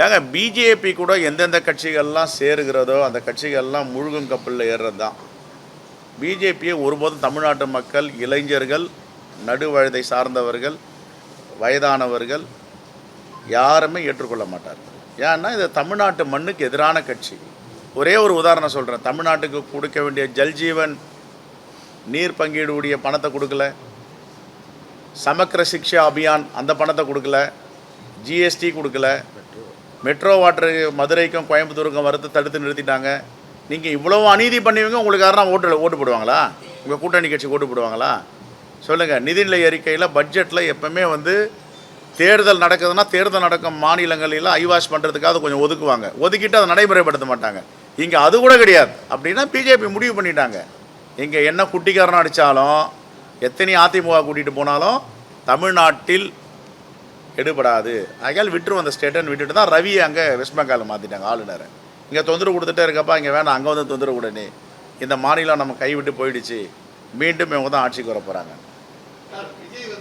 ஏங்க பிஜேபி கூட எந்தெந்த கட்சிகள்லாம் சேருகிறதோ அந்த கட்சிகள்லாம் முழுகும் கப்பலில் ஏறுறது தான். பிஜேபியை ஒருபோதும் தமிழ்நாட்டு மக்கள், இளைஞர்கள், நடுவயதை சார்ந்தவர்கள், வயதானவர்கள் யாருமே ஏற்றுக்கொள்ள மாட்டார்கள். ஏன்னா இது தமிழ்நாட்டு மண்ணுக்கு எதிரான கட்சி. ஒரே ஒரு உதாரணம் சொல்கிறேன். தமிழ்நாட்டுக்கு கொடுக்க வேண்டிய ஜல்ஜீவன் நீர் பங்கீடுடைய பணத்தை கொடுக்கல, சமக்கிர சிக்ஷா அபியான் அந்த பணத்தை கொடுக்கல, ஜிஎஸ்டி கொடுக்கல, மெட்ரோ வாட்டர் மதுரைக்கும் கோயம்புத்தூருக்கும் வரத்து தடுத்து நிறுத்திட்டாங்க. நீங்கள் இவ்வளோ அநீதி பண்ணுவீங்க, உங்களுக்கு யாரும் ஓட்டு போடுவாங்களா? உங்கள் கூட்டணி கட்சி ஓட்டு போடுவாங்களா? சொல்லுங்கள். நிதிநிலை அறிக்கையில் பட்ஜெட்டில் எப்போவுமே தேர்தல் நடக்குதுன்னா தேர்தல் நடக்கும் மாநிலங்களில் ஐவாஷ் பண்ணுறதுக்காக கொஞ்சம் ஒதுக்குவாங்க. ஒதுக்கிட்டு அதை நடைமுறைப்படுத்த மாட்டாங்க. இங்கே அது கூட கிடையாது. அப்படின்னா பிஜேபி முடிவு பண்ணிட்டாங்க, இங்கே என்ன குட்டிக்காரன் அடித்தாலும், எத்தனை அதிமுக கூட்டிகிட்டு போனாலும் தமிழ்நாட்டில் எடுபடாது. ஆகையால் விட்டுரு அந்த ஸ்டேட்டுன்னு விட்டுட்டு தான் ரவியை அங்கே வெஸ்ட் பெங்காலில் மாற்றிட்டாங்க ஆளுநரை. இங்கே தொந்தரவு கொடுத்துட்டே இருக்கப்பா, இங்கே வேணாம், அங்கே தொந்தரவு கொடுனே, இந்த மாநிலம் நம்ம கைவிட்டு போயிடுச்சு, மீண்டும் இவங்க தான் ஆட்சிக்கு வர போகிறாங்க.